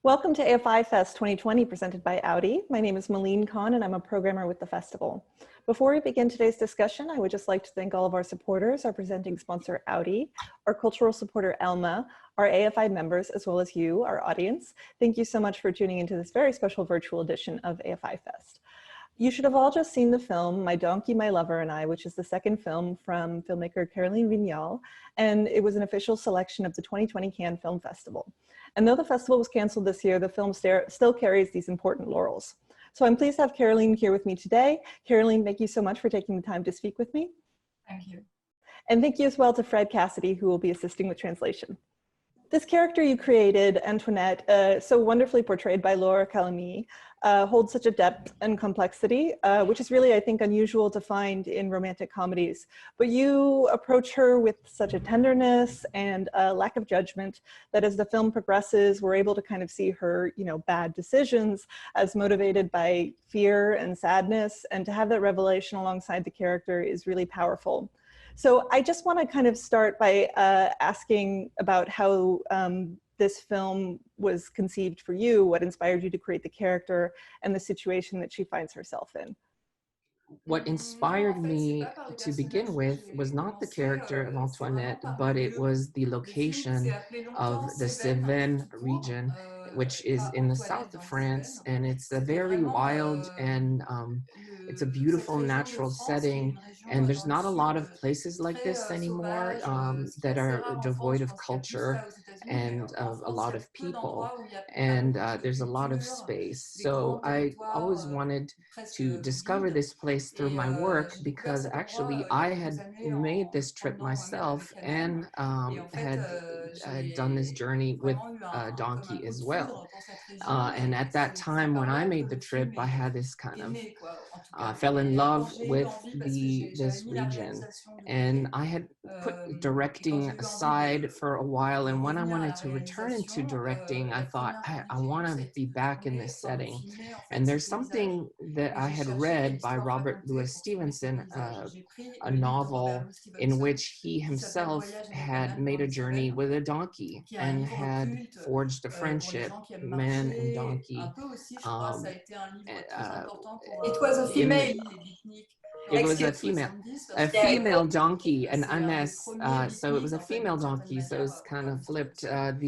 Welcome to AFI Fest 2020 presented by Audi. My name is Malene Khan and I'm a programmer with the festival. Before we begin today's discussion, I would just like to thank all of our supporters, our presenting sponsor Audi, our cultural supporter Elma, our AFI members, as well as you, our audience. Thank you so much for tuning into this very special virtual edition of AFI Fest. You should have all just seen the film, My Donkey, My Lover and I, which is the second film from filmmaker Caroline Vignal, and it was an official selection of the 2020 Cannes Film Festival. And though the festival was canceled this year, the film still carries these important laurels. So I'm pleased to have Caroline here with me today. Caroline, thank you so much for taking the time to speak with me. Thank you. And thank you as well to Fred Cassidy, who will be assisting with translation. This character you created, Antoinette, so wonderfully portrayed by Laura Calamy, holds such a depth and complexity, which is really, I think, unusual to find in romantic comedies. But you approach her with such a tenderness and a lack of judgment that as the film progresses, we're able to kind of see her, bad decisions as motivated by fear and sadness. And to have that revelation alongside the character is really powerful. So I just want to kind of start by asking about how this film was conceived for you, what inspired you to create the character and the situation that she finds herself in. What inspired me to begin with was not the character of Antoinette, but it was the location of the Cévennes region, which is in the south of France, and it's a very wild and it's a beautiful natural setting, and there's not a lot of places like this anymore that are devoid of culture and of a lot of people, and there's a lot of space. So I always wanted to discover this place through my work, because actually I had made this trip myself and had done this journey with a donkey as well. And at that time when I made the trip, I had this kind of fell in love with this region, and I had put directing aside for a while, and when I wanted to return into directing, I thought I want to be back in this setting. And there's something that I had read by Robert Louis Stevenson, a novel in which he himself had made a journey with a donkey and had forged a friendship, man and donkey. It was a female. It was a female donkey, an ânesse. So it was a female donkey, so it was kind of flipped. And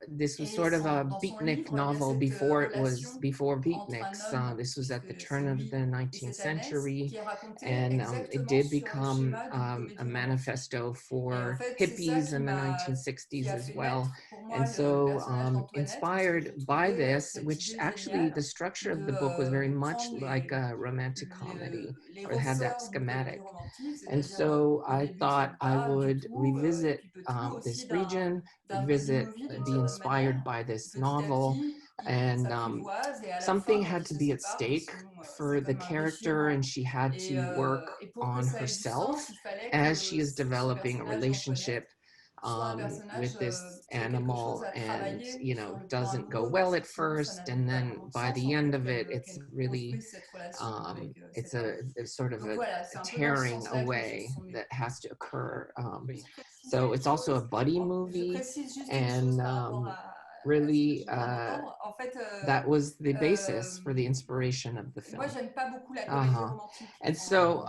this was sort of a beatnik novel before beatniks. This was at the turn of the 19th century, and it did become a manifesto for hippies in the 1960s as well. And so inspired by this, which actually the structure of the book was very much like a romantic comedy, or it had that schematic. And so I thought I would revisit this region, be inspired by this novel, and something had to be at stake for the character, and she had to work on herself as she is developing a relationship with this animal, and doesn't go well at first, and then by the end of it, it's really it's a sort of a tearing away that has to occur. So it's also a buddy movie, and really that was the basis for the inspiration of the film. And so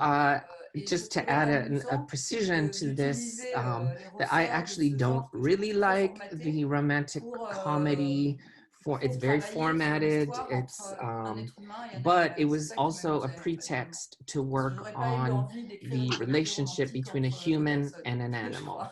just to add a precision to this, that I actually don't really like the romantic comedy. It's very formatted, but it was also a pretext to work on the relationship between a human and an animal.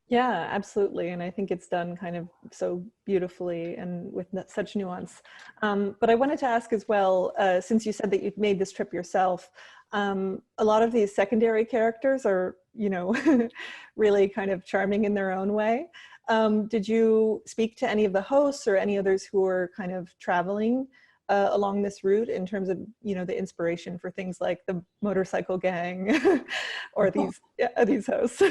Yeah, absolutely. And I think it's done kind of so beautifully and with such nuance. But I wanted to ask as well, since you said that you've made this trip yourself, a lot of these secondary characters are, really kind of charming in their own way. Did you speak to any of the hosts or any others who are kind of traveling along this route in terms of, the inspiration for things like the motorcycle gang or these hosts?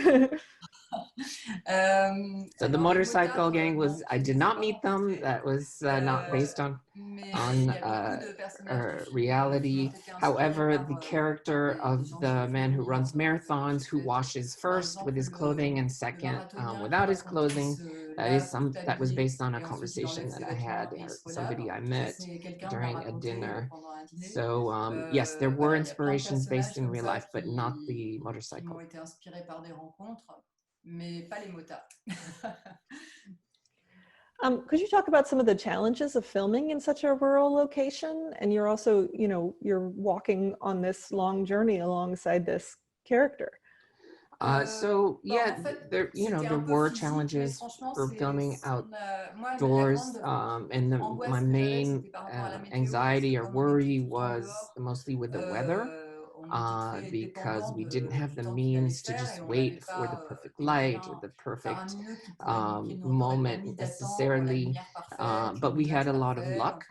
So the motorcycle gang was, I did not meet them. That was not based on reality. However, the character of the man who runs marathons, who washes first with his clothing and second without his clothing, that was based on a conversation that I had, somebody I met during a dinner. So yes, there were inspirations based in real life, but not the motorcycle. Could you talk about some of the challenges of filming in such a rural location? And you're also, you know, you're walking on this long journey alongside this character. So yeah, there were challenges for filming outdoors, and my main anxiety or worry was mostly with the weather, because we didn't have the means to just wait for the perfect light or the perfect moment necessarily, but we had a lot of luck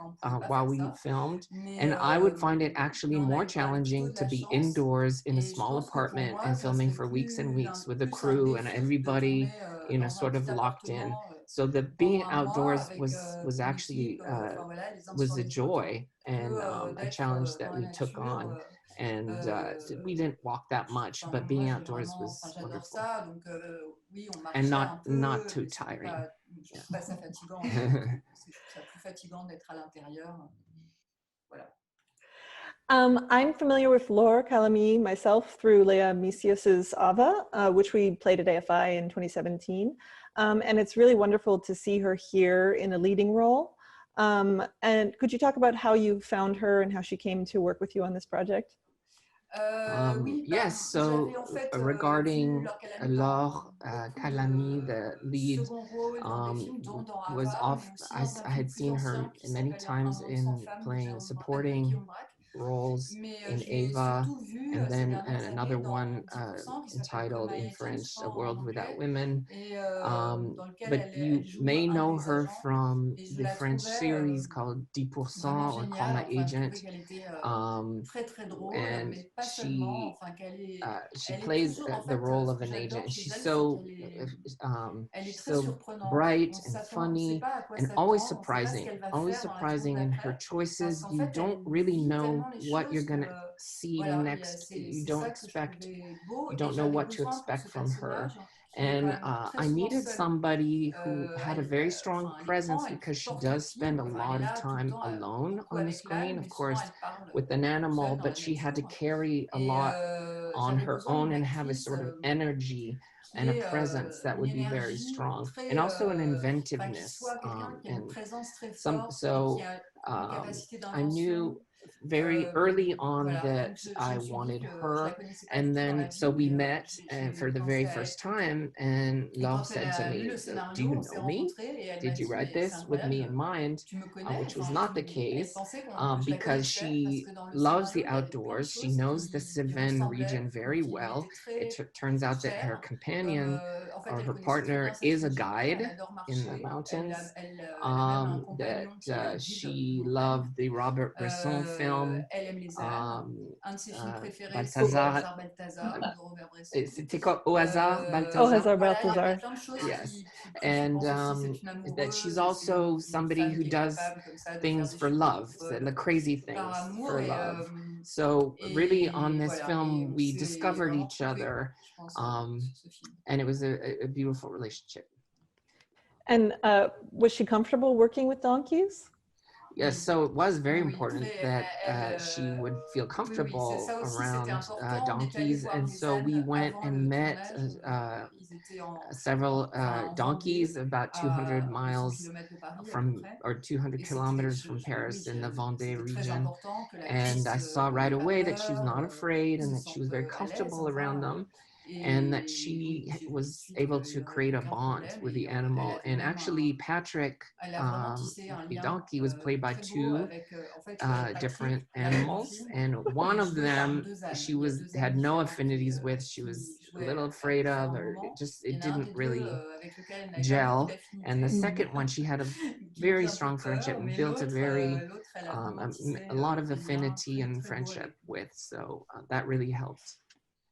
while we filmed, and I would find it actually more challenging to be indoors in a small apartment and filming for weeks and weeks with a crew and everybody, you know, sort of locked in. So the being outdoors was actually was a joy and a challenge that we took on. And we didn't walk that much, but being outdoors was wonderful and not too tiring. I'm familiar with Laura Calamy myself through Lea Misius's Ava, which we played at AFI in 2017. And it's really wonderful to see her here in a leading role. And could you talk about how you found her and how she came to work with you on this project? Yes, so regarding Laure Calamy, the lead, I had seen her many times in playing supporting roles in Ava, and then another one entitled in French, A World Without Women. But you may know her from the French series called 10% or Call My Agent. And she plays the role of an agent. She's so bright and funny and always surprising in her choices. You don't really know what you're gonna see next. You don't know what to expect from her. And I needed somebody who had a very strong presence because she does spend a lot of time alone on the screen, of course, with an animal, but she had to carry a lot on her own and have a sort of energy and a presence that would be very strong, and also an inventiveness. I knew very early on that I wanted her, and then so we met for the very first time, and Laure said to me, "Do you know me? Did you write this with me in mind?" Which was not the case, because she loves the outdoors. She knows the Cévennes region very well. It turns out that her companion or her partner is a guide in the mountains, that she loved the Robert Bresson film, Balthazar. C'était quoi? Au hasard, Balthazar? Au hasard, Balthazar. Yes, and that she's also somebody who does things for love, the crazy things for love. So really on this film, we discovered each other, and it was a beautiful relationship. And was she comfortable working with donkeys? Yes, so it was very important that she would feel comfortable around donkeys, and so we went and met several donkeys about 200 miles from, or 200 kilometers from Paris in the Vendée region, and I saw right away that she was not afraid and that she was very comfortable around them, and that she was able to create a bond with the animal. And actually Patrick, the donkey, was played by two different animals, and one of them she had no affinities with. She was a little afraid of, or it didn't really gel. And the second one she had a very strong friendship and built a lot of affinity and friendship with, so that really helped.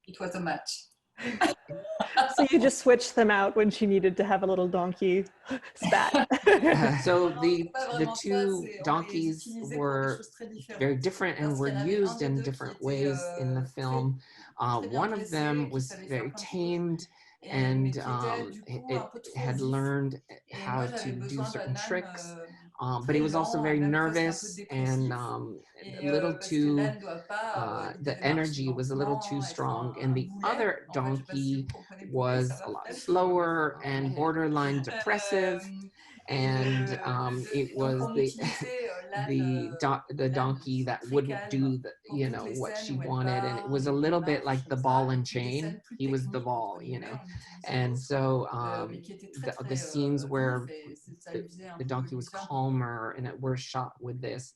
It was a match. So you just switched them out when she needed to have a little donkey spat. So the two donkeys were very different and were used in different ways in the film. One of them was very tamed, and it had learned how to do certain tricks, but he was also very nervous and a little too, the energy was a little too strong. And the other donkey was a lot slower and borderline depressive. And it was the donkey that wouldn't do the, you know, what she wanted, and it was a little bit like the ball and chain. He was the ball, you know. And so the scenes where the donkey was calmer and it were shot with this.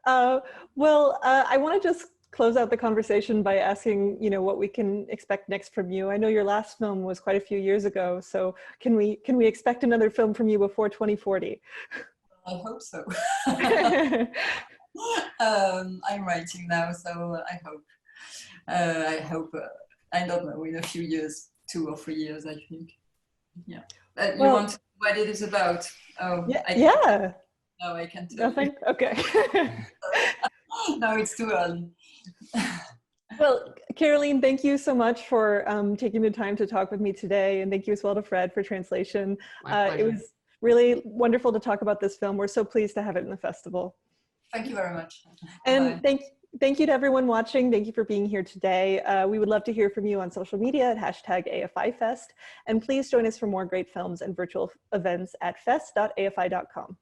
Well, I want to just close out the conversation by asking, you know, what we can expect next from you. I know your last film was quite a few years ago, so can we expect another film from you before 2040? I hope so. I'm writing now, so I hope. I don't know, in a few years, 2 or 3 years, I think. Yeah. You want to know what it is about? Oh, yeah. No, I can't tell Nothing? you. Okay. No, it's too early. Well, Caroline, thank you so much for taking the time to talk with me today. And thank you as well to Fred for translation. It was really wonderful to talk about this film. We're so pleased to have it in the festival. Thank you very much. And thank you to everyone watching. Thank you for being here today. We would love to hear from you on social media at #AFIFest. And please join us for more great films and virtual events at fest.afi.com.